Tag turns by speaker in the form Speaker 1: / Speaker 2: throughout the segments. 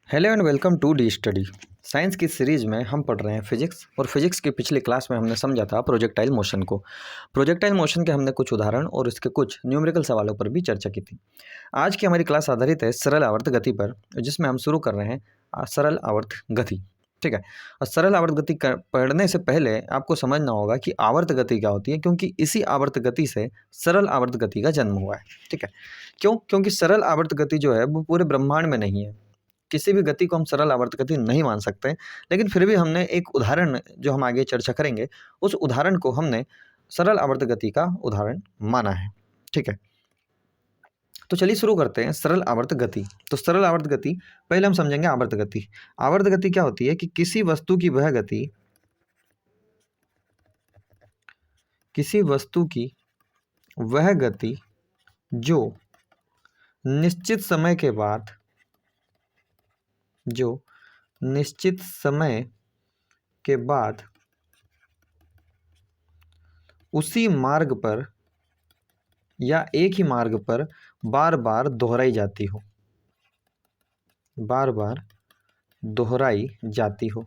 Speaker 1: Hello and welcome to the study. Science की series में हम पढ़ रहे हैं फिजिक्स, और फिजिक्स की पिछली क्लास में हमने समझा था प्रोजेक्टाइल मोशन को। प्रोजेक्टाइल मोशन के हमने कुछ उदाहरण और इसके कुछ न्यूमेरिकल सवालों पर भी चर्चा की थी। आज की हमारी क्लास आधारित है सरल आवर्त गति पर, जिसमें हम शुरू कर रहे हैं सरल आवर्त गति। ठीक है, और सरल आवर्त गति पढ़ने से पहले आपको समझना होगा कि आवर्त गति क्या होती है, क्योंकि इसी आवर्त गति से सरल आवर्त गति का जन्म हुआ है। ठीक है, क्योंकि सरल आवर्त गति जो है वो पूरे ब्रह्मांड में नहीं है। किसी भी गति को हम सरल आवर्त गति नहीं मान सकते, लेकिन फिर भी हमने एक उदाहरण जो हम आगे चर्चा करेंगे, उस उदाहरण को हमने सरल आवर्त गति का उदाहरण माना है। ठीक है, तो चलिए शुरू करते हैं सरल आवर्त गति। तो सरल आवर्त गति पहले हम समझेंगे आवर्त गति। आवर्त गति क्या होती है कि किसी वस्तु की वह गति जो निश्चित समय के बाद उसी मार्ग पर या एक ही मार्ग पर बार बार दोहराई जाती हो।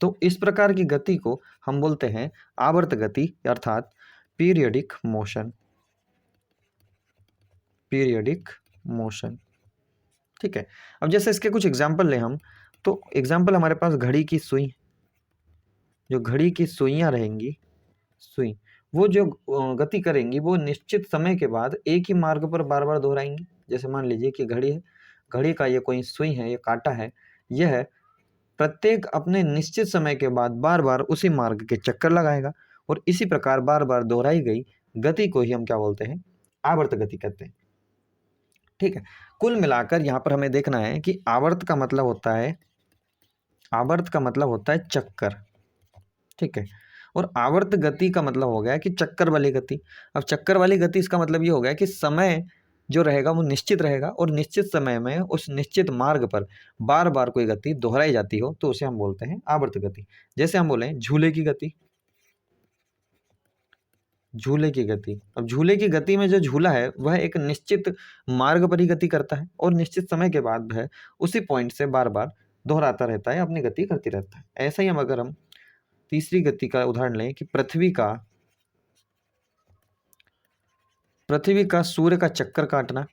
Speaker 1: तो इस प्रकार की गति को हम बोलते हैं आवर्त गति, अर्थात पीरियडिक मोशन। ठीक है, अब जैसे इसके कुछ एग्जाम्पल लें हम, तो एग्जाम्पल हमारे पास घड़ी की सुई, जो घड़ी की सुइयां रहेंगी, वो जो गति करेंगी वो निश्चित समय के बाद एक ही मार्ग पर बार बार दोहराएंगी। जैसे मान लीजिए कि घड़ी है, घड़ी का ये कोई सुई है, ये कांटा है, यह प्रत्येक अपने निश्चित समय के बाद बार बार उसी मार्ग के चक्कर लगाएगा, और इसी प्रकार बार बार दोहराई गई गति को ही हम क्या बोलते हैं, आवर्त गति कहते हैं। ठीक है, कुल मिलाकर यहाँ पर हमें देखना है कि आवर्त का मतलब होता है चक्कर। ठीक है, और आवर्त गति का मतलब हो गया कि चक्कर वाली गति। अब चक्कर वाली गति, इसका मतलब ये हो गया कि समय जो रहेगा वो निश्चित रहेगा, और निश्चित समय में उस निश्चित मार्ग पर बार बार कोई गति दोहराई जाती हो, तो उसे हम बोलते हैं आवर्त गति। जैसे हम बोलें झूले की गति। अब झूले की गति में जो झूला है वह एक निश्चित मार्ग पर ही गति करता है, और निश्चित समय के बाद वह उसी पॉइंट से बार बार दोहराता रहता है, अपनी गति करती रहता है। ऐसा ही अगर हम तीसरी गति का उदाहरण लें कि पृथ्वी का सूर्य का चक्कर काटना,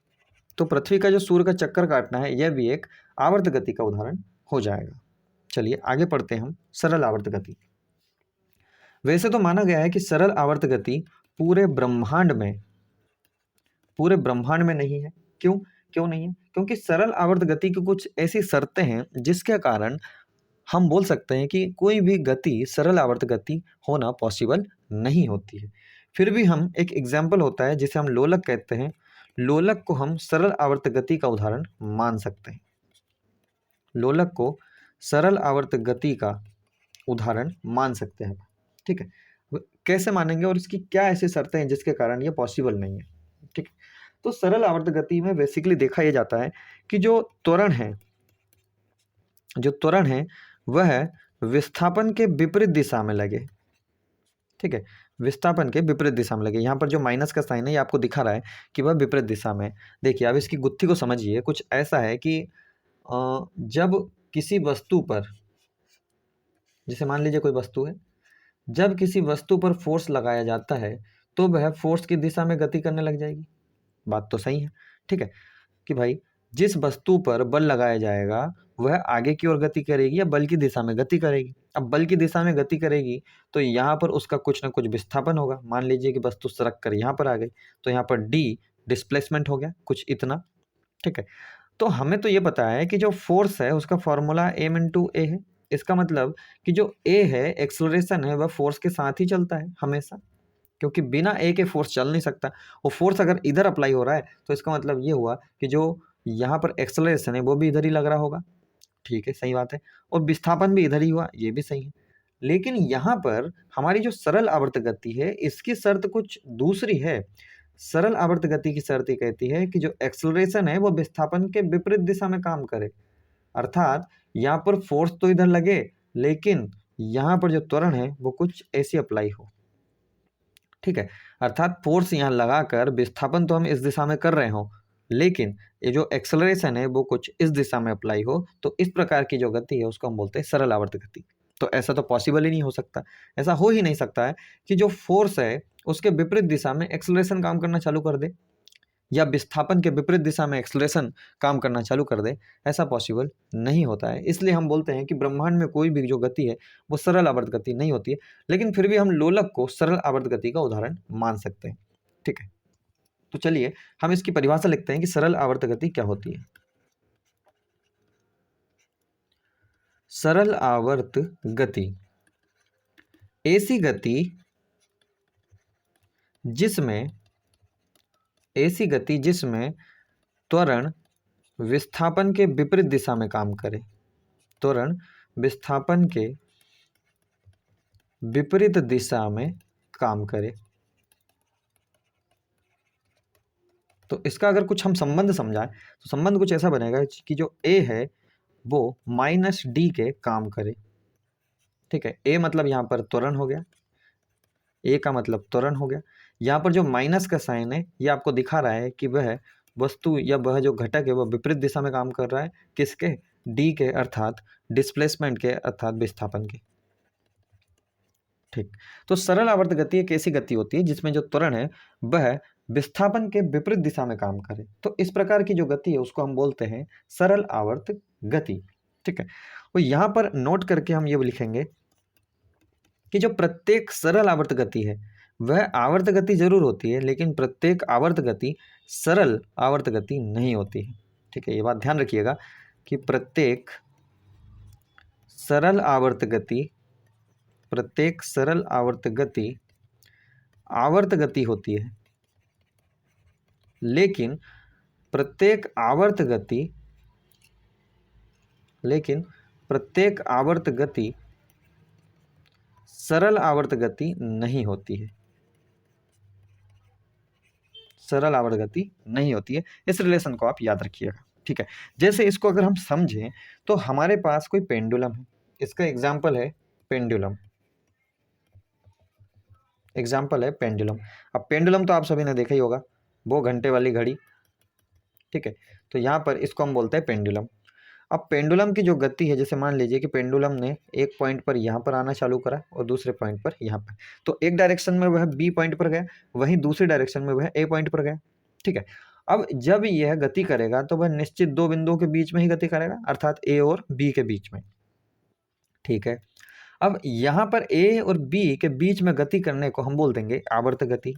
Speaker 1: तो पृथ्वी का जो सूर्य का चक्कर काटना है, यह भी एक आवर्त गति का उदाहरण हो जाएगा। चलिए आगे पढ़ते हैं हम सरल आवर्त गति। वैसे तो माना गया है कि सरल आवर्त गति पूरे ब्रह्मांड में नहीं है। क्यों नहीं है? क्योंकि सरल आवर्त गति की कुछ ऐसी शर्तें हैं जिसके कारण हम बोल सकते हैं कि कोई भी गति सरल आवर्त गति होना पॉसिबल नहीं होती है। फिर भी हम एक एग्जाम्पल होता है जिसे हम लोलक कहते हैं, लोलक को हम सरल आवर्त गति का उदाहरण मान सकते हैं। लोलक को सरल आवर्त गति का उदाहरण मान सकते हैं। ठीक है, कैसे मानेंगे और इसकी क्या ऐसी शर्तें हैं जिसके कारण ये पॉसिबल नहीं है। ठीक है, तो सरल आवर्त गति में बेसिकली देखा यह जाता है कि जो त्वरण है वह विस्थापन के विपरीत दिशा में लगे। ठीक है, विस्थापन के विपरीत दिशा में लगे। यहाँ पर जो माइनस का साइन है ये आपको दिखा रहा है कि वह विपरीत दिशा में। देखिए अब इसकी गुत्थी को समझिए, कुछ ऐसा है कि जब किसी वस्तु पर, जैसे मान लीजिए कोई वस्तु है, जब किसी वस्तु पर फोर्स लगाया जाता है तो वह फोर्स की दिशा में गति करने लग जाएगी। बात तो सही है। ठीक है, कि भाई जिस वस्तु पर बल लगाया जाएगा वह आगे की ओर गति करेगी या बल की दिशा में गति करेगी। अब बल की दिशा में गति करेगी तो यहाँ पर उसका कुछ ना कुछ विस्थापन होगा। मान लीजिए कि वस्तु सरक कर यहाँ पर आ गई, तो यहाँ पर डी डिस्प्लेसमेंट हो गया, कुछ इतना। ठीक है, तो हमें तो ये पता है कि जो फोर्स है उसका फॉर्मूला m इंटू ए है। इसका मतलब कि जो ए है, एक्सेलरेशन है, वह फोर्स के साथ ही चलता है हमेशा, क्योंकि बिना ए के फोर्स चल नहीं सकता। वो फोर्स अगर इधर अप्लाई हो रहा है तो इसका मतलब ये हुआ कि जो यहाँ पर एक्सेलरेशन है वो भी इधर ही लग रहा होगा। ठीक है, सही बात है, और विस्थापन भी इधर ही हुआ, ये भी सही है। लेकिन यहाँ पर हमारी जो सरल आवर्त गति है इसकी शर्त कुछ दूसरी है। सरल आवर्त गति की शर्त ये कहती है कि जो एक्सेलरेशन है वो विस्थापन के विपरीत दिशा में काम करे, अर्थात यहाँ पर फोर्स तो इधर लगे लेकिन यहाँ पर जो त्वरण है वो कुछ ऐसी अप्लाई हो। ठीक है, अर्थात फोर्स यहाँ लगाकर विस्थापन तो हम इस दिशा में कर रहे हो, लेकिन ये जो एक्सेलरेशन है वो कुछ इस दिशा में अप्लाई हो, तो इस प्रकार की जो गति है उसको हम बोलते हैं सरल आवर्त गति। तो ऐसा तो पॉसिबल ही नहीं हो सकता, ऐसा हो ही नहीं सकता है कि जो फोर्स है उसके विपरीत दिशा में एक्सेलरेशन काम करना चालू कर दे, या विस्थापन के विपरीत दिशा में एक्सेलरेशन काम करना चालू कर दे। ऐसा पॉसिबल नहीं होता है। इसलिए हम बोलते हैं कि ब्रह्मांड में कोई भी जो गति है वो सरल आवर्त गति नहीं होती है, लेकिन फिर भी हम लोलक को सरल आवर्त गति का उदाहरण मान सकते हैं। ठीक है, तो चलिए हम इसकी परिभाषा लिखते हैं कि सरल आवर्त गति क्या होती है। सरल आवर्त गति ऐसी गति जिसमें त्वरण विस्थापन के विपरीत दिशा में काम करे। त्वरण विस्थापन के विपरीत दिशा में काम करे। तो इसका अगर कुछ हम संबंध समझाएं तो संबंध कुछ ऐसा बनेगा कि जो ए है वो माइनस डी के काम करे। ठीक है, ए मतलब यहाँ पर त्वरण हो गया, ए का मतलब त्वरण हो गया। यहाँ पर जो माइनस का साइन है ये आपको दिखा रहा है कि वह वस्तु या वह जो घटक है वह विपरीत दिशा में काम कर रहा है। किसके? डी के, अर्थात डिस्प्लेसमेंट के, अर्थात विस्थापन के। ठीक, तो सरल आवर्त गति एक ऐसी गति होती है जिसमें जो त्वरण है वह विस्थापन के विपरीत दिशा में काम करे। तो इस प्रकार की जो गति है उसको हम बोलते हैं सरल आवर्त गति। ठीक है, तो यहाँ पर नोट करके हम ये लिखेंगे कि जो प्रत्येक सरल आवर्त गति है वह आवर्त गति जरूर होती है, लेकिन प्रत्येक आवर्त गति सरल आवर्त गति नहीं होती है। ठीक है, ये बात ध्यान रखिएगा कि प्रत्येक सरल आवर्त गति होती है, लेकिन प्रत्येक आवर्त गति सरल आवर्त गति नहीं होती है। सरल आवर्त गति नहीं होती है, इस रिलेशन को आप याद रखिएगा। ठीक है, जैसे इसको अगर हम समझें तो हमारे पास कोई पेंडुलम है, इसका एग्जाम्पल है पेंडुलम। अब पेंडुलम तो आप सभी ने देखा ही होगा, वो घंटे वाली घड़ी। ठीक है, तो यहाँ पर इसको हम बोलते हैं पेंडुलम। अब पेंडुलम की जो गति है, जैसे मान लीजिए कि पेंडुलम ने एक पॉइंट पर यहाँ पर आना चालू करा और दूसरे पॉइंट पर यहाँ पर, तो एक डायरेक्शन में वह बी पॉइंट पर गया, वहीं दूसरी डायरेक्शन में वह ए पॉइंट पर गया। ठीक है, अब जब यह गति करेगा तो वह निश्चित दो बिंदुओं के बीच में ही गति करेगा, अर्थात ए और बी के बीच में। ठीक है, अब यहाँ पर ए और बी के बीच में गति करने को हम बोल देंगे आवर्त गति।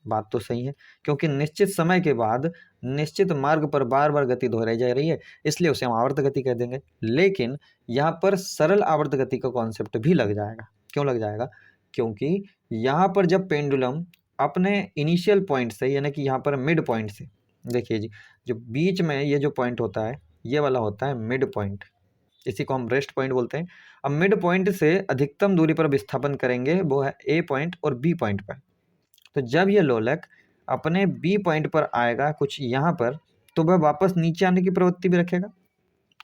Speaker 1: बात तो सही है, क्योंकि निश्चित समय के बाद निश्चित मार्ग पर बार बार गति दोहराई जा रही है, इसलिए उसे हम आवर्त गति कह देंगे। लेकिन यहाँ पर सरल आवर्त गति का कॉन्सेप्ट भी लग जाएगा। क्यों लग जाएगा? क्योंकि यहाँ पर जब पेंडुलम अपने इनिशियल पॉइंट से, यानी कि यहाँ पर मिड पॉइंट से, देखिए जी, जो बीच में ये जो पॉइंट होता है ये वाला होता है मिड पॉइंट, इसी को हम रेस्ट पॉइंट बोलते हैं। अब मिड पॉइंट से अधिकतम दूरी पर विस्थापन करेंगे, वो है ए पॉइंट और बी पॉइंट पर। तो जब ये लोलक अपने बी पॉइंट पर आएगा कुछ यहाँ पर, तो वह वापस नीचे आने की प्रवृत्ति भी रखेगा।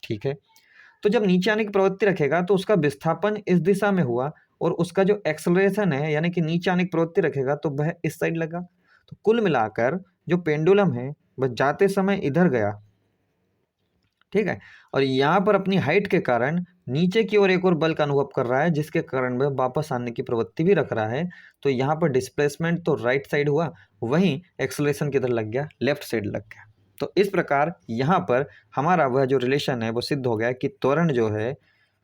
Speaker 1: ठीक है, तो जब नीचे आने की प्रवृत्ति रखेगा तो उसका विस्थापन इस दिशा में हुआ, और उसका जो एक्सेलरेशन है यानी कि नीचे आने की प्रवृत्ति रखेगा तो वह इस साइड लगा। तो कुल मिलाकर जो पेंडुलम है वह जाते समय इधर गया। ठीक है, और यहाँ पर अपनी हाइट के कारण नीचे की ओर एक और बल का अनुभव कर रहा है, जिसके कारण वह वापस आने की प्रवृत्ति भी रख रहा है। तो यहाँ पर डिस्प्लेसमेंट तो राइट साइड हुआ, वहीं एक्सेलरेशन किधर लग गया? लेफ्ट साइड लग गया। तो इस प्रकार यहाँ पर हमारा वह जो रिलेशन है वो सिद्ध हो गया कि त्वरण जो है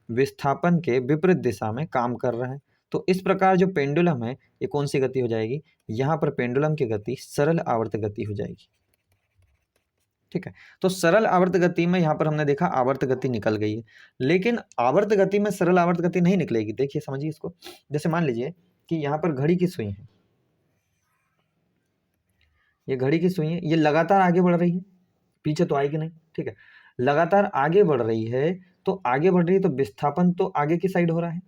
Speaker 1: विस्थापन के विपरीत दिशा में काम कर रहा है। तो इस प्रकार जो पेंडुलम है ये कौन सी गति हो जाएगी? यहाँ पर पेंडुलम की गति सरल आवर्त गति हो जाएगी। ठीक है, तो सरल आवर्त गति में यहाँ पर हमने देखा आवर्त गति निकल गई है, लेकिन आवर्त गति में सरल आवर्त गति नहीं निकलेगी। देखिए समझिए इसको, जैसे मान लीजिए कि यहाँ पर घड़ी की सुई है, ये घड़ी की सुई है, ये लगातार आगे बढ़ रही है, पीछे तो आएगी नहीं। ठीक है, लगातार आगे बढ़ रही है, तो आगे बढ़ रही है तो विस्थापन तो आगे की साइड हो रहा है।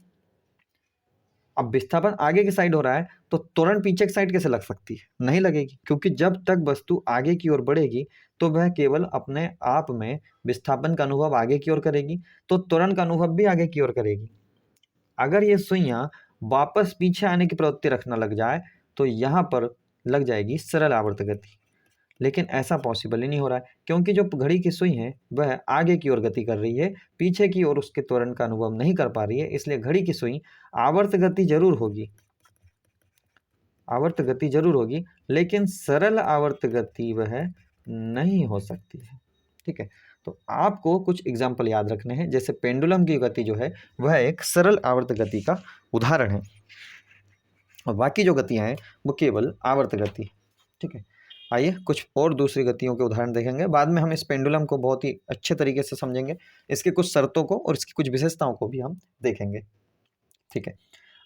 Speaker 1: अब विस्थापन आगे की साइड हो रहा है तो त्वरण पीछे की साइड कैसे लग सकती है? नहीं लगेगी, क्योंकि जब तक वस्तु आगे की ओर बढ़ेगी तो वह केवल अपने आप में विस्थापन का अनुभव आगे की ओर करेगी, तो त्वरण का अनुभव भी आगे की ओर करेगी। अगर ये सुइयां वापस पीछे आने की प्रवृत्ति रखना लग जाए तो यहाँ पर लग जाएगी सरल आवर्त गति। लेकिन ऐसा पॉसिबल ही नहीं हो रहा है, क्योंकि जो घड़ी की सुई है वह आगे की ओर गति कर रही है, पीछे की ओर उसके त्वरण का अनुभव नहीं कर पा रही है। इसलिए घड़ी की सुई आवर्त गति जरूर होगी, आवर्त गति जरूर होगी, लेकिन सरल आवर्त गति वह नहीं हो सकती है। ठीक है, तो आपको कुछ एग्जाम्पल याद रखने हैं। जैसे पेंडुलम की गति जो है वह एक सरल आवर्त गति का उदाहरण है, और बाकी जो गतियां हैं वो केवल आवर्त गति। ठीक है, आइए कुछ और दूसरी गतियों के उदाहरण देखेंगे। बाद में हम इस पेंडुलम को बहुत ही अच्छे तरीके से समझेंगे, इसकी कुछ शर्तों को और इसकी कुछ विशेषताओं को भी हम देखेंगे। ठीक है,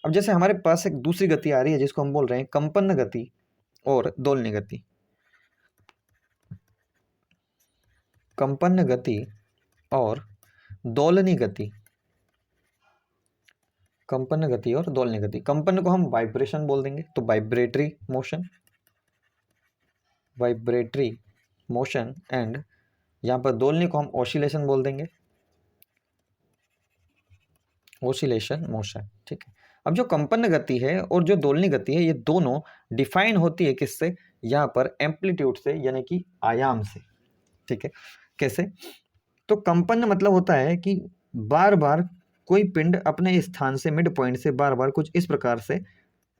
Speaker 1: अब जैसे हमारे पास एक दूसरी गति आ रही है जिसको हम बोल रहे हैं कंपन गति और दोलनी गति। कंपन गति और दोलनी गति, कंपन गति और दोलनी गति। कंपन को हम वाइब्रेशन बोल देंगे, तो vibratory motion, vibratory motion, and यहाँ पर दोलनी को हम ऑसिलेशन बोल देंगे, ऑसिलेशन मोशन। ठीक है, अब जो कंपन गति है और जो दोलनी गति है ये दोनों डिफाइन होती है किससे, यहाँ पर एम्पलीट्यूड से, यानी कि आयाम से। ठीक है, कैसे? तो कंपन मतलब होता है कि बार बार कोई पिंड अपने स्थान से, मिड पॉइंट से बार बार कुछ इस प्रकार से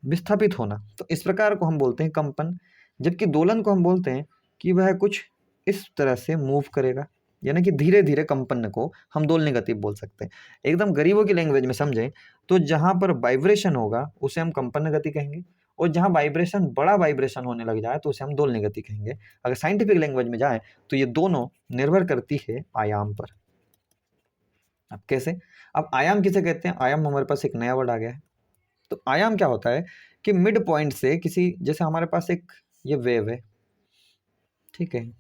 Speaker 1: विस्थापित होना, तो इस प्रकार को हम बोलते हैं कंपन। जबकि दोलन को हम बोलते हैं कि वह कुछ इस तरह से मूव करेगा, यानी कि धीरे धीरे कंपन को हम दोलनी गति बोल सकते हैं। एकदम गरीबों की लैंग्वेज में समझें तो जहाँ पर वाइब्रेशन होगा उसे हम कंपन गति कहेंगे, और जहाँ वाइब्रेशन, बड़ा वाइब्रेशन होने लग जाए तो उसे हम दोलनी गति कहेंगे। अगर साइंटिफिक लैंग्वेज में जाए तो ये दोनों निर्भर करती है आयाम पर। अब कैसे? अब आयाम किसे कहते हैं? आयाम हमारे पास एक नया वर्ड आ गया है। तो आयाम क्या होता है कि मिड पॉइंट से किसी, जैसे हमारे पास एक ये वेव है, ठीक है,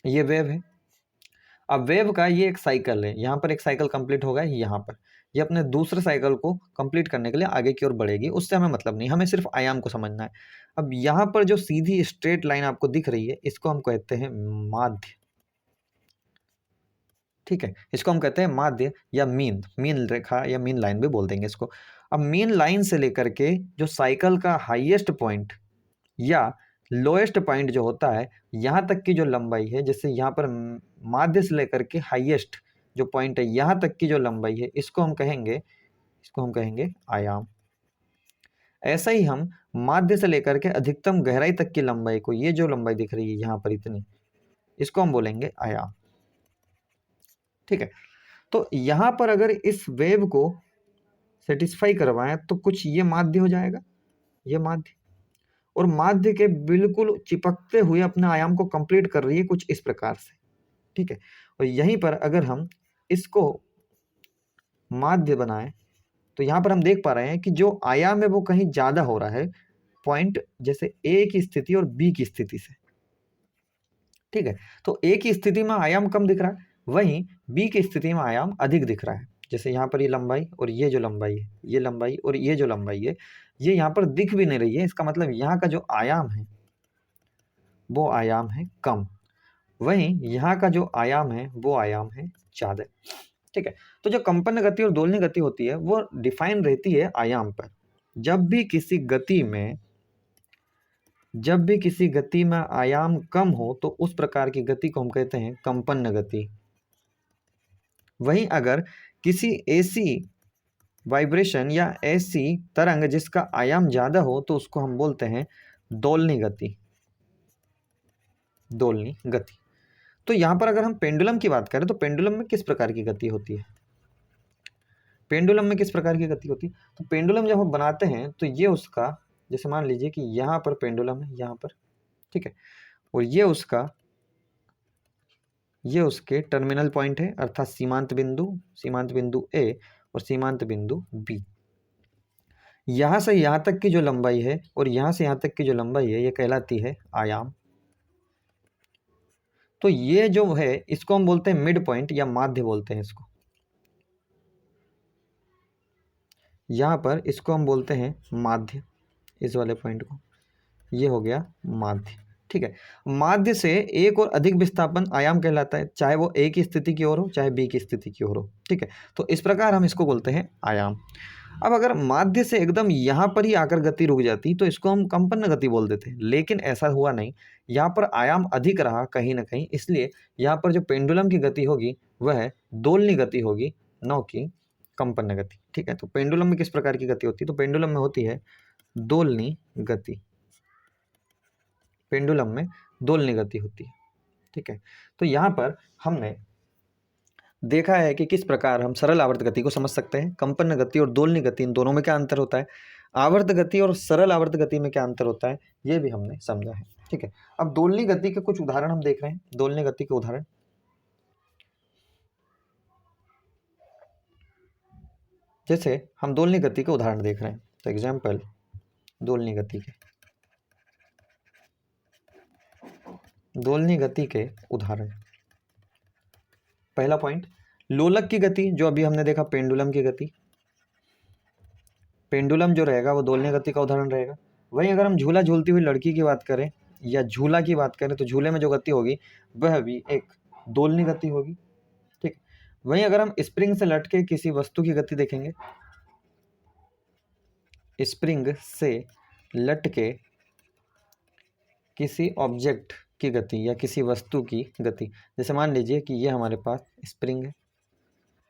Speaker 1: ये वेव है। अब वेव का ये एक साइकिल है, यहाँ पर एक साइकिल कंप्लीट होगा, यहाँ पर ये अपने दूसरे साइकिल को कंप्लीट करने के लिए आगे की ओर बढ़ेगी। उससे हमें मतलब नहीं, हमें सिर्फ आयाम को समझना है। अब यहाँ पर जो सीधी स्ट्रेट लाइन आपको दिख रही है इसको हम कहते हैं माध्य। ठीक है, इसको हम कहते हैं माध्य या मीन, मीन रेखा या मीन लाइन भी बोल देंगे इसको। अब मीन लाइन से लेकर के जो साइकिल का हाईएस्ट पॉइंट या लोएस्ट पॉइंट जो होता है, यहाँ तक की जो लंबाई है, जैसे यहाँ पर माध्य से लेकर के हाईएस्ट जो पॉइंट है यहाँ तक की जो लंबाई है, इसको हम कहेंगे आयाम। ऐसा ही हम माध्य से लेकर के अधिकतम गहराई तक की लंबाई को, ये जो लंबाई दिख रही है यहाँ पर इतनी, इसको हम बोलेंगे आयाम। ठीक है, तो यहाँ पर अगर इस वेव को सेटिस्फाई करवाएं तो कुछ ये माध्य हो जाएगा, ये माध्य, और माध्य के बिल्कुल चिपकते हुए अपने आयाम को कंप्लीट कर रही है कुछ इस प्रकार से। ठीक है, और यहीं पर अगर हम इसको माध्य बनाएं तो यहाँ पर हम देख पा रहे हैं कि जो आयाम है वो कहीं ज़्यादा हो रहा है पॉइंट, जैसे ए की स्थिति और बी की स्थिति से। ठीक है, तो ए की स्थिति में आयाम कम दिख रहा है, वहीं बी की स्थिति में आयाम अधिक दिख रहा है। जैसे यहाँ पर ये लंबाई और ये जो लंबाई है, ये लंबाई और ये जो लंबाई है, ये यहाँ पर दिख भी नहीं रही है। इसका मतलब यहाँ का जो आयाम है वो आयाम है कम, वहीं यहाँ का जो आयाम है वो आयाम है ज़्यादा। ठीक है, तो जो कंपन गति और दोलनी गति होती है वो डिफाइन रहती है आयाम पर। जब भी किसी गति में आयाम कम हो तो उस प्रकार की गति को हम कहते हैं कंपन गति। वहीं अगर किसी ऐसी वाइब्रेशन या ऐसी तरंग जिसका आयाम ज़्यादा हो तो उसको हम बोलते हैं दोलनी गति, दोलनी गति। तो यहाँ पर अगर हम पेंडुलम की बात करें तो पेंडुलम में किस प्रकार की गति होती है? पेंडुलम में किस प्रकार की गति होती है? तो पेंडुलम जब हम बनाते हैं तो ये उसका, जैसे मान लीजिए कि यहाँ पर पेंडुलम है, यहाँ पर, ठीक है, और ये उसके टर्मिनल पॉइंट है, अर्थात सीमांत बिंदु ए और सीमांत बिंदु बी। यहाँ से यहाँ तक की जो लंबाई है और यहाँ से यहाँ तक की जो लंबाई है ये कहलाती है आयाम। तो ये जो है इसको हम बोलते हैं मिड पॉइंट या माध्य बोलते हैं इसको। यहाँ पर इसको हम बोलते हैं माध्य, इस वाले पॉइंट को, ये हो गया माध्य। ठीक है, माध्य से एक और अधिक विस्थापन आयाम कहलाता है, चाहे वो ए की स्थिति की ओर हो चाहे बी की स्थिति की ओर हो। ठीक है, तो इस प्रकार हम इसको बोलते हैं आयाम। अब अगर माध्य से एकदम यहाँ पर ही आकर गति रुक जाती तो इसको हम कंपन गति बोल देते, लेकिन ऐसा हुआ नहीं। यहाँ पर आयाम अधिक रहा कहीं ना कहीं, इसलिए यहाँ पर जो पेंडुलम की गति होगी वह दोलनी गति होगी, न कि कंपन गति। ठीक है, तो पेंडुलम में किस प्रकार की गति होती है? तो पेंडुलम में होती है दोलनी गति। पेंडुलम में दोलनी गति होती है। ठीक है, तो यहाँ पर हमने देखा है कि किस प्रकार हम सरल आवर्त गति को समझ सकते हैं। कंपन गति और दोलनी गति, इन दोनों में क्या अंतर होता है, आवर्त गति और सरल आवर्त गति में क्या अंतर होता है, ये भी हमने समझा है। ठीक है, अब दोलनी गति के कुछ उदाहरण हम देख रहे हैं। दोलनी गति के उदाहरण, जैसे हम दोलनी गति के उदाहरण देख रहे हैं, तो एग्जाम्पल दोलनी गति के, दोलनी गति के उदाहरण। पहला पॉइंट, लोलक की गति, जो अभी हमने देखा पेंडुलम की गति। पेंडुलम जो रहेगा वो दोलनी गति का उदाहरण रहेगा। वहीं अगर हम झूला झूलती हुई लड़की की बात करें या झूला की बात करें, तो झूले में जो गति होगी वह भी एक दोलनी गति होगी। ठीक, वहीं अगर हम स्प्रिंग से लटके किसी वस्तु की गति देखेंगे, स्प्रिंग से लटके किसी ऑब्जेक्ट की गति या किसी वस्तु की गति, जैसे मान लीजिए कि ये हमारे पास स्प्रिंग है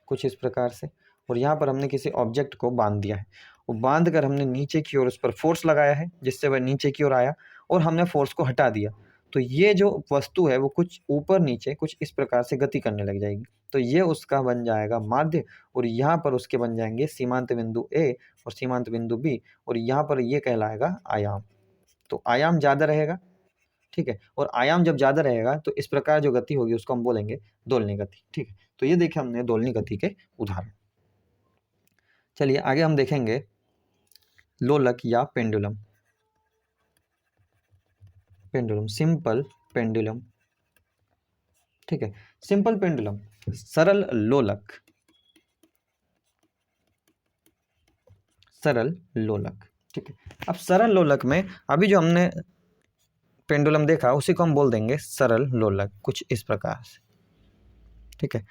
Speaker 1: कुछ इस प्रकार से, और यहाँ पर हमने किसी ऑब्जेक्ट को बांध दिया है। वो बांध कर हमने नीचे की ओर उस पर फोर्स लगाया है, जिससे वह नीचे की ओर आया, और हमने फोर्स को हटा दिया। तो ये जो वस्तु है वो कुछ ऊपर नीचे कुछ इस प्रकार से गति करने लग जाएगी। तो ये उसका बन जाएगा माध्य, और यहाँ पर उसके बन जाएंगे सीमांत बिंदु ए और सीमांत बिंदु बी, और यहाँ पर ये कहलाएगा आयाम। तो आयाम ज़्यादा रहेगा। ठीक है, और आयाम जब ज़्यादा रहेगा तो इस प्रकार जो गति होगी उसको हम बोलेंगे दोलनी गति। ठीक है, तो ये देखे हमने दोलनी गति के उदाहरण। चलिए आगे हम देखेंगे लोलक या पेंडुलम। Pendulum, simple pendulum. ठीक है, सिंपल पेंडुलम, सरल लोलक, सरल लोलक। ठीक है, अब सरल लोलक में अभी जो हमने पेंडुलम देखा उसी को हम बोल देंगे सरल लोलक, कुछ इस प्रकार से। ठीक है,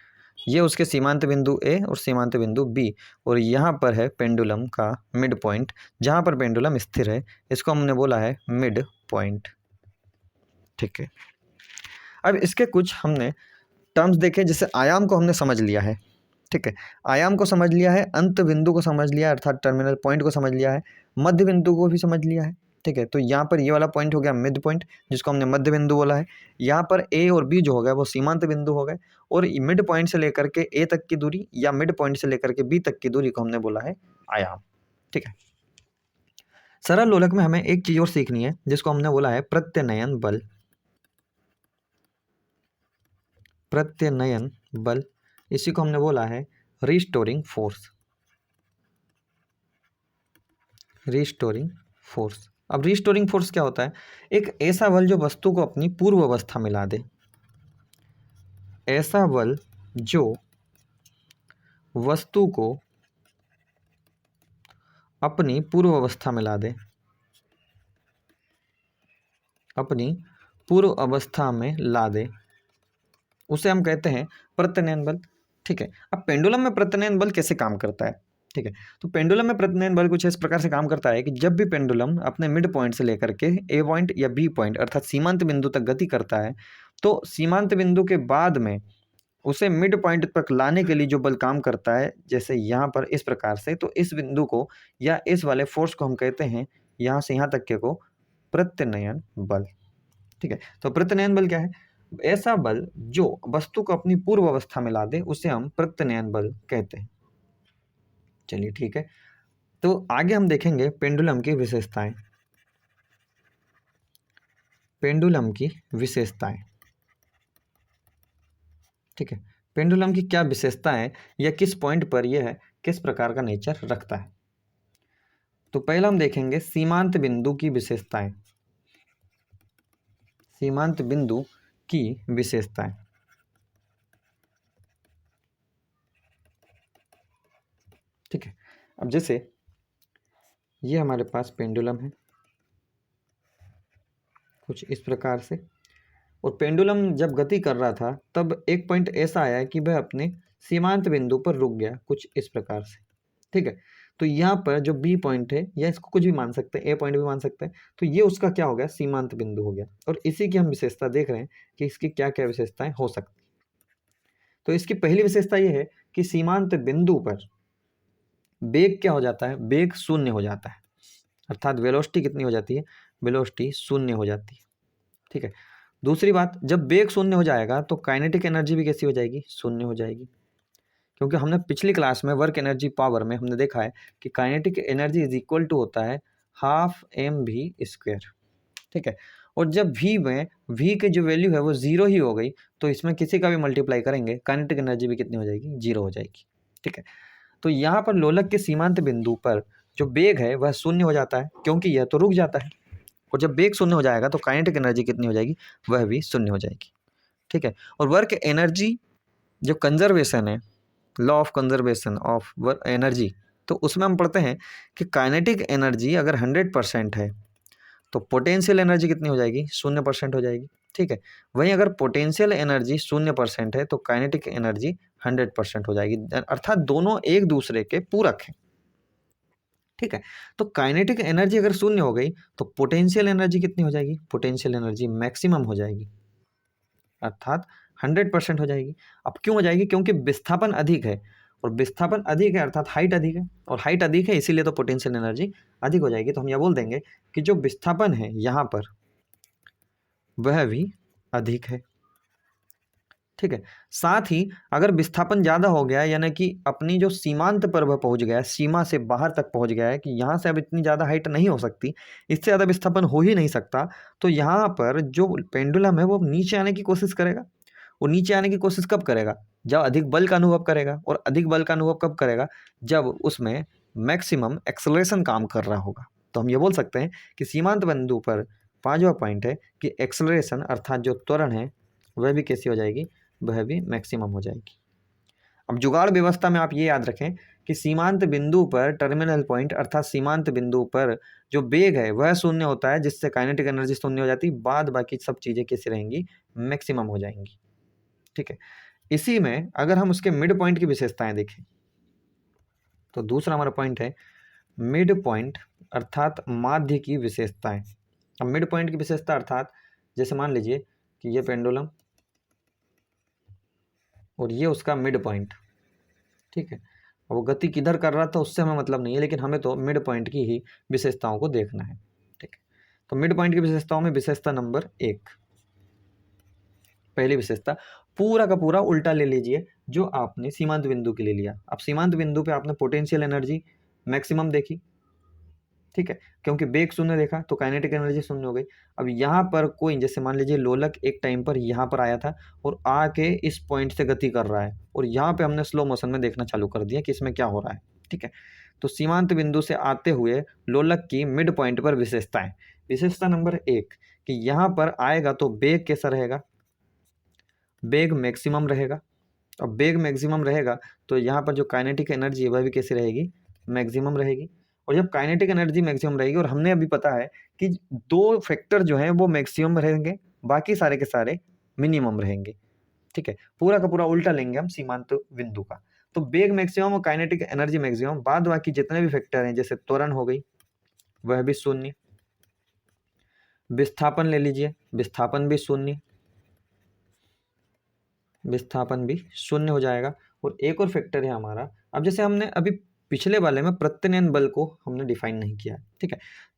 Speaker 1: ये उसके सीमांत बिंदु ए और सीमांत बिंदु बी, और यहाँ पर है पेंडुलम का मिड पॉइंट, जहाँ पर पेंडुलम स्थिर है, इसको हमने बोला है मिड पॉइंट। ठीक है, अब इसके कुछ हमने टर्म्स देखे, जैसे आयाम को हमने समझ लिया है। ठीक है, आयाम को समझ लिया है, अंत बिंदु को समझ लिया है, अर्थात टर्मिनल पॉइंट को समझ लिया है, मध्य बिंदु को भी समझ लिया है। ठीक है, तो यहाँ पर ये वाला पॉइंट हो गया मिड पॉइंट, जिसको हमने मध्य बिंदु बोला है। यहाँ पर ए और बी जो हो गया वो सीमांत बिंदु हो गए, और मिड पॉइंट से लेकर के ए तक की दूरी या मिड पॉइंट से लेकर के बी तक की दूरी को हमने बोला है आयाम। ठीक है, सरल लोलक में हमें एक चीज और सीखनी है, जिसको हमने बोला है प्रत्यनयन बल। प्रत्यनयन बल, इसी को हमने बोला है रिस्टोरिंग फोर्स। रिस्टोरिंग फोर्स, अब रिस्टोरिंग फोर्स क्या होता है? एक ऐसा बल जो वस्तु को अपनी पूर्व अवस्था में ला दे। ऐसा बल जो वस्तु को अपनी पूर्व अवस्था में ला दे, अपनी पूर्व अवस्था में ला दे, उसे हम कहते हैं प्रत्यनयन बल। ठीक है, अब पेंडुलम में प्रत्यनयन बल कैसे काम करता है? ठीक है, तो पेंडुलम में प्रत्यनयन बल कुछ इस प्रकार से काम करता है कि जब भी पेंडुलम अपने मिड पॉइंट से लेकर के ए पॉइंट या बी पॉइंट अर्थात सीमांत बिंदु तक गति करता है, तो सीमांत बिंदु के बाद में उसे मिड पॉइंट तक लाने के लिए जो बल काम करता है, जैसे यहाँ पर इस प्रकार से, तो इस बिंदु को या इस वाले फोर्स को हम कहते हैं यहाँ से यहाँ तक के को प्रत्यनयन बल। ठीक है, तो प्रत्यनयन बल क्या है? ऐसा बल जो वस्तु को अपनी पूर्व अवस्था में ला दे, उसे हम प्रत्यनयन बल कहते हैं। चलिए ठीक है, तो आगे हम देखेंगे पेंडुलम की विशेषताएं। पेंडुलम की विशेषताएं। ठीक है, पेंडुलम की क्या विशेषता है या किस पॉइंट पर यह है, किस प्रकार का नेचर रखता है? तो पहला हम देखेंगे सीमांत बिंदु की विशेषताएं। सीमांत बिंदु की विशेषताएं। ठीक है, अब जैसे ये हमारे पास पेंडुलम है कुछ इस प्रकार से, और पेंडुलम जब गति कर रहा था तब एक पॉइंट ऐसा आया कि वह अपने सीमांत बिंदु पर रुक गया कुछ इस प्रकार से। ठीक है, तो यहाँ पर जो बी पॉइंट है, या इसको कुछ भी मान सकते हैं, ए पॉइंट भी मान सकते हैं, तो ये उसका क्या हो गया, सीमांत बिंदु हो गया। और इसी की हम विशेषता देख रहे हैं कि इसकी क्या क्या विशेषताएं हो सकती। तो इसकी पहली विशेषता ये है कि सीमांत बिंदु पर वेग क्या हो जाता है, वेग शून्य हो जाता है, अर्थात वेलोसिटी कितनी हो जाती है, वेलोसिटी शून्य हो जाती है। ठीक है। दूसरी बात, जब वेग शून्य हो जाएगा तो काइनेटिक एनर्जी भी कैसी हो जाएगी, शून्य हो जाएगी। क्योंकि हमने पिछली क्लास में वर्क एनर्जी पावर में हमने देखा है कि kinetic energy is equal to होता है हाफ mv²। ठीक है। और जब v की जो वैल्यू है वो 0 ही हो गई, तो इसमें किसी का भी मल्टीप्लाई करेंगे काइनेटिक एनर्जी भी कितनी हो जाएगी, 0 हो जाएगी। ठीक है। तो यहाँ पर लोलक के सीमांत बिंदु पर जो वेग है वह शून्य हो जाता है, क्योंकि यह तो रुक जाता है। और जब वेग शून्य हो जाएगा तो काइनेटिक एनर्जी कितनी हो जाएगी, वह भी शून्य हो जाएगी। ठीक है। और वर्क एनर्जी जो कंजर्वेशन है, law of conservation of work energy, तो उसमें हम पढ़ते हैं कि काइनेटिक एनर्जी अगर 100% है तो पोटेंशियल एनर्जी कितनी हो जाएगी, 0% हो जाएगी। ठीक है। वहीं अगर पोटेंशियल एनर्जी 0% है तो काइनेटिक एनर्जी 100% हो जाएगी, अर्थात दोनों एक दूसरे के पूरक हैं। ठीक है। तो काइनेटिक एनर्जी अगर शून्य हो गई तो पोटेंशियल एनर्जी कितनी हो जाएगी, पोटेंशियल एनर्जी मैक्सिमम हो जाएगी, अर्थात 100% हो जाएगी। अब क्यों हो जाएगी, क्योंकि विस्थापन अधिक है, और विस्थापन अधिक है अर्थात हाइट अधिक है, और हाइट अधिक है इसीलिए तो पोटेंशियल एनर्जी अधिक हो जाएगी। तो हम यह बोल देंगे कि जो विस्थापन है यहाँ पर वह भी अधिक है। ठीक है। साथ ही अगर विस्थापन ज़्यादा हो गया, यानी कि अपनी जो सीमांत पर वह पहुँच गया, सीमा से बाहर तक पहुँच गया है कि यहाँ से अब इतनी ज़्यादा हाइट नहीं हो सकती, इससे ज़्यादा विस्थापन हो ही नहीं सकता, तो यहाँ पर जो पेंडुलम है वो नीचे आने की कोशिश करेगा। वो नीचे आने की कोशिश कब करेगा, जब अधिक बल का अनुभव करेगा। और अधिक बल का अनुभव कब करेगा, जब उसमें मैक्सिमम एक्सेलरेशन काम कर रहा होगा। तो हम ये बोल सकते हैं कि सीमांत बिंदु पर पांचवा पॉइंट है कि एक्सेलरेशन अर्थात जो त्वरण है वह भी कैसी हो जाएगी, वह भी मैक्सिमम हो जाएगी। अब जुगाड़ व्यवस्था में आप ये याद रखें कि सीमांत बिंदु पर टर्मिनल पॉइंट अर्थात सीमांत बिंदु पर जो वेग है वह शून्य होता है, जिससे काइनेटिक एनर्जी शून्य हो जाती है, बाद बाकी सब चीज़ें कैसी रहेंगी, मैक्सिमम हो जाएंगी। ठीक है। इसी में अगर हम उसके मिड पॉइंट की विशेषताएं देखें तो दूसरा हमारा पॉइंट है मिड पॉइंट अर्थात माध्य की विशेषताएं। अब मिड पॉइंट की विशेषता अर्थात जैसे मान लीजिए कि ये पेंडुलम और ये उसका मिड पॉइंट। ठीक है। अब वो गति किधर कर रहा था उससे हमें मतलब नहीं है, लेकिन हमें तो मिड पॉइंट की ही विशेषताओं को देखना है। ठीक है। तो मिड पॉइंट की विशेषताओं में विशेषता नंबर 1, पहली विशेषता, पूरा का पूरा उल्टा ले लीजिए जो आपने सीमांत बिंदु के लिए लिया। अब सीमांत बिंदु पे आपने पोटेंशियल एनर्जी मैक्सिमम देखी, ठीक है, क्योंकि वेग शून्य देखा तो काइनेटिक एनर्जी शून्य हो गई। अब यहाँ पर कोई जैसे मान लीजिए लोलक एक टाइम पर यहाँ पर आया था और आके इस पॉइंट से गति कर रहा है, और यहाँ पे हमने स्लो मोशन में देखना चालू कर दिया कि इसमें क्या हो रहा है। ठीक है। तो सीमांत बिंदु से आते हुए लोलक की मिड पॉइंट पर विशेषताएं। विशेषता नंबर 1 कि यहाँ पर आएगा तो वेग कैसा रहेगा, वेग मैक्सिमम रहेगा। अब वेग मैक्सिमम रहेगा तो यहाँ पर जो काइनेटिक एनर्जी है वह भी कैसी रहेगी, मैक्सिमम रहेगी। और जब काइनेटिक एनर्जी मैक्सिमम रहेगी, और हमने अभी पता है कि दो फैक्टर जो हैं वो मैक्सिमम रहेंगे, बाकी सारे के सारे मिनिमम रहेंगे। ठीक है। पूरा का पूरा उल्टा लेंगे हम सीमांत बिंदु का। तो वेग मैक्सिमम और काइनेटिक एनर्जी मैक्सिमम, बाद बाकी जितने भी फैक्टर हैं जैसे त्वरण हो गई वह भी शून्य, विस्थापन ले लीजिए विस्थापन भी शून्य, विस्थापन भी शून्य हो जाएगा। और एक और फैक्टर है हमारा, अब जैसे हमने अभी पिछले वाले में प्रत्यनयन बल को हमने डिफाइन नहीं किया, ठीक है,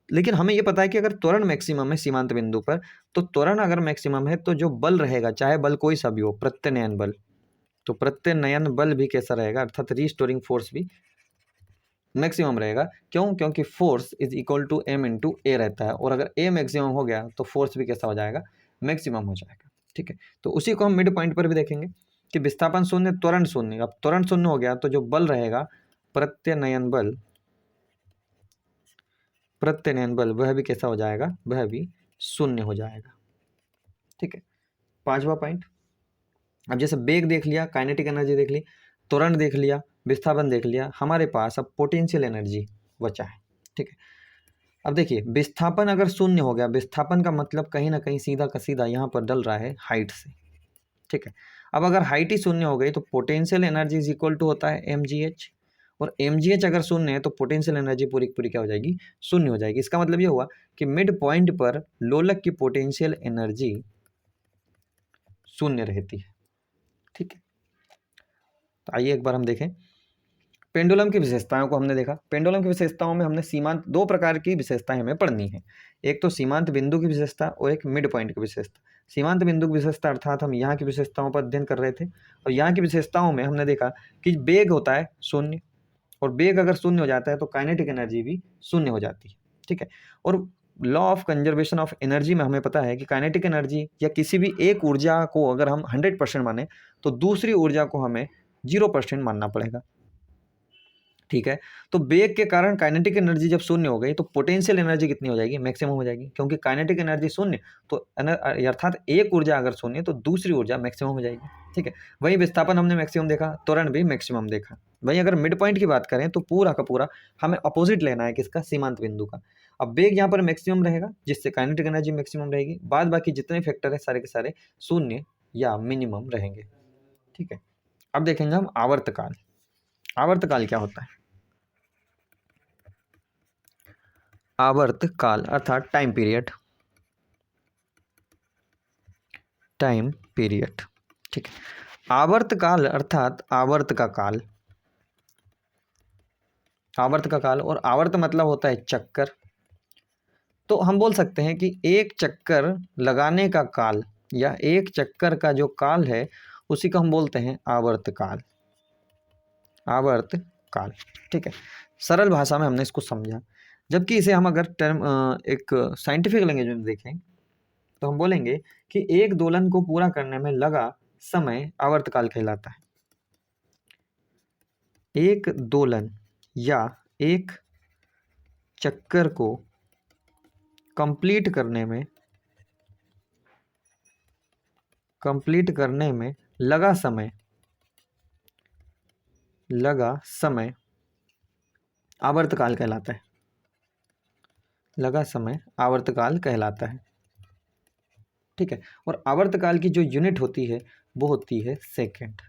Speaker 1: लेकिन हमें ये पता है कि अगर त्वरण मैक्सिमम है सीमांत बिंदु पर, तो त्वरण अगर मैक्सिमम है तो जो बल रहेगा, चाहे बल कोई सा भी हो, प्रत्यनयन बल, तो प्रत्यनयन बल भी कैसा रहेगा, अर्थात रीस्टोरिंग फोर्स भी मैक्सिमम रहेगा। क्यों, क्योंकि force is equal to m into a रहता है, और अगर a मैक्सिमम हो गया तो फोर्स भी कैसा हो जाएगा, मैक्सिमम हो जाएगा। ठीक है। तो उसी को हम मिड पॉइंट पर भी देखेंगे कि विस्थापन शून्य, त्वरण शून्य। अब त्वरण शून्य हो गया तो जो बल रहेगा प्रत्यनयन बल, प्रत्यनयन बल वह भी कैसा हो जाएगा, वह भी शून्य हो जाएगा। ठीक है। पांचवा पॉइंट, अब जैसे वेग देख लिया, काइनेटिक एनर्जी देख ली, त्वरण देख लिया, विस्थापन देख लिया, हमारे पास अब पोटेंशियल एनर्जी बचा है। ठीक है। अब देखिए विस्थापन अगर शून्य हो गया, विस्थापन का मतलब कहीं ना कहीं सीधा का सीधा यहाँ पर डल रहा है हाइट से। ठीक है। अब अगर हाइट ही शून्य हो गई तो potential energy is equal to होता है mgh, और mgh अगर शून्य है तो पोटेंशियल एनर्जी पूरी की पूरी क्या हो जाएगी, शून्य हो जाएगी। इसका मतलब ये हुआ कि मिड पॉइंट पर लोलक की पोटेंशियल एनर्जी शून्य रहती है। ठीक है, तो आइए एक बार हम देखें पेंडुलम की विशेषताओं को। हमने देखा पेंडुलम की विशेषताओं में हमने सीमांत, दो प्रकार की विशेषताएं हमें पढ़नी है, एक तो सीमांत बिंदु की विशेषता और एक मिड पॉइंट की विशेषता। सीमांत बिंदु की विशेषता अर्थात हम यहाँ की विशेषताओं पर अध्ययन कर रहे थे, और यहाँ की विशेषताओं में हमने देखा कि वेग होता है शून्य, और वेग अगर शून्य हो जाता है तो काइनेटिक एनर्जी भी शून्य हो जाती है। ठीक है, और law of conservation of energy में हमें पता है कि काइनेटिक एनर्जी या किसी भी एक ऊर्जा को अगर हम 100% माने तो दूसरी ऊर्जा को हमें 0% मानना पड़ेगा। ठीक है, तो वेग के कारण काइनेटिक एनर्जी जब शून्य हो गई तो पोटेंशियल एनर्जी कितनी हो जाएगी, मैक्सिमम हो जाएगी, क्योंकि काइनेटिक एनर्जी शून्य तो अर्थात एक ऊर्जा अगर शून्य तो दूसरी ऊर्जा मैक्सिमम हो जाएगी। ठीक है, वही विस्थापन हमने मैक्सिमम देखा, त्वरण भी मैक्सिमम देखा। वही अगर मिड पॉइंट की बात करें तो पूरा का पूरा हमें अपोजिट लेना है, किसका, सीमांत बिंदु का। अब वेग यहाँ पर मैक्सिमम रहेगा जिससे काइनेटिक एनर्जी मैक्सिमम रहेगी, बाद बाकी जितने फैक्टर है सारे के सारे शून्य या मिनिमम रहेंगे। ठीक है, अब देखेंगे हम आवर्तकाल। आवर्तकाल क्या होता है, आवर्तकाल अर्थात टाइम पीरियड, टाइम पीरियड। ठीक है, आवर्तकाल अर्थात आवर्त का काल, आवर्त का काल, और आवर्त मतलब होता है चक्कर। तो हम बोल सकते हैं कि एक चक्कर लगाने का काल या एक चक्कर का जो काल है उसी को हम बोलते हैं आवर्तकाल, आवर्तकाल। ठीक है, सरल भाषा में हमने इसको समझा, जबकि इसे हम अगर टर्म एक साइंटिफिक लैंग्वेज में देखें तो हम बोलेंगे कि एक दोलन को पूरा करने में लगा समय आवर्तकाल कहलाता है। एक दोलन या एक चक्कर को कंप्लीट करने में लगा समय आवर्तकाल कहलाता है, लगा समय आवर्तकाल कहलाता है। ठीक है, और आवर्तकाल की जो यूनिट होती है वो होती है सेकंड,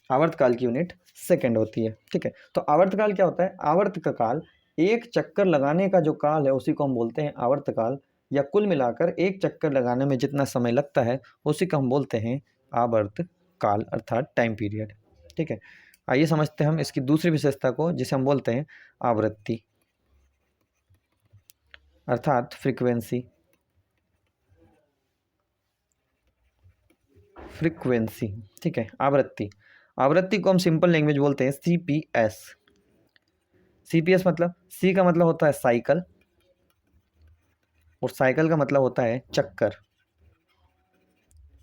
Speaker 1: आवर्तकाल की यूनिट सेकंड होती है। ठीक है, तो आवर्तकाल क्या होता है, आवर्त का काल, एक चक्कर लगाने का जो काल है उसी को हम बोलते हैं आवर्तकाल, या कुल मिलाकर एक चक्कर लगाने में जितना समय लगता है उसी को हम बोलते हैं आवर्तकाल अर्थात टाइम पीरियड। ठीक है, आइए समझते हैं हम इसकी दूसरी विशेषता को जिसे हम बोलते हैं आवृत्ति अर्थात फ्रीक्वेंसी। फ्रीक्वेंसी, ठीक है, आवृत्ति, आवृत्ति को हम सिंपल लैंग्वेज बोलते हैं सीपीएस। सीपीएस मतलब सी का मतलब होता है साइकिल, और साइकिल का मतलब होता है चक्कर।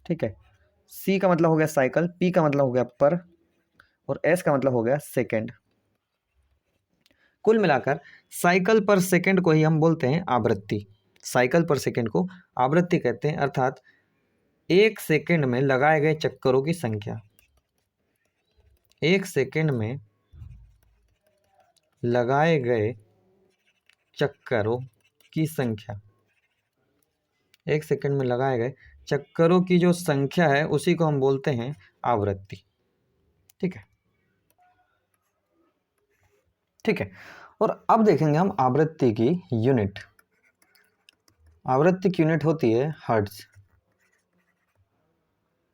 Speaker 1: ठीक है, सी का मतलब हो गया साइकिल, पी का मतलब हो गया पर, और एस का मतलब हो गया सेकंड। कुल मिलाकर साइकिल पर सेकंड को ही हम बोलते हैं आवृत्ति, साइकिल पर सेकंड को आवृत्ति कहते हैं, अर्थात एक सेकंड में लगाए गए चक्करों की संख्या, एक सेकंड में लगाए गए चक्करों की संख्या, एक सेकंड में लगाए गए चक्करों की जो संख्या है उसी को हम बोलते हैं आवृत्ति। ठीक है, ठीक है, और अब देखेंगे हम आवृत्ति की यूनिट। आवृत्ति की यूनिट होती है हर्ट्ज,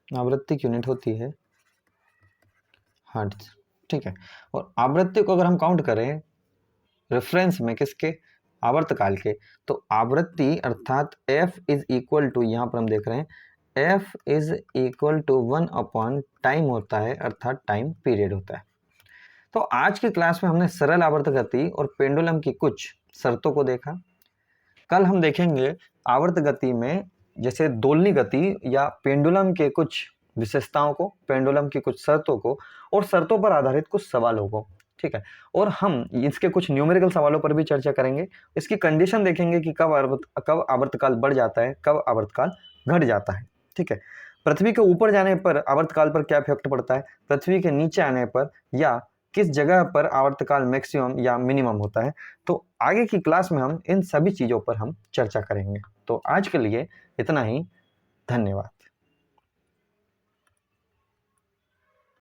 Speaker 1: आवृत्ति की यूनिट होती है हर्ट्ज। ठीक है, और आवृत्ति को अगर हम काउंट करें रेफरेंस में किसके, आवर्तकाल के, तो आवृत्ति अर्थात F इज इक्वल टू, यहाँ पर हम देख रहे हैं F is equal to 1 time होता है, अर्थात टाइम पीरियड होता है। तो आज की क्लास में हमने सरल आवर्त गति और पेंडुलम की कुछ शर्तों को देखा। कल हम देखेंगे आवर्त गति में जैसे दोलनी गति या पेंडुलम के कुछ विशेषताओं को, पेंडुलम की कुछ शर्तों को, और शर्तों पर आधारित कुछ सवालों को। ठीक है, और हम इसके कुछ न्यूमेरिकल सवालों पर भी चर्चा करेंगे। इसकी कंडीशन देखेंगे कि कब आवर्तकाल बढ़ जाता है, कब आवर्तकाल घट जाता है। ठीक है, पृथ्वी के ऊपर जाने पर आवर्तकाल पर क्या इफेक्ट पड़ता है, पृथ्वी के नीचे आने पर, या किस जगह पर आवर्तकाल मैक्सिमम या मिनिमम होता है। तो आगे की क्लास में हम इन सभी चीज़ों पर हम चर्चा करेंगे। तो आज के लिए इतना ही, धन्यवाद।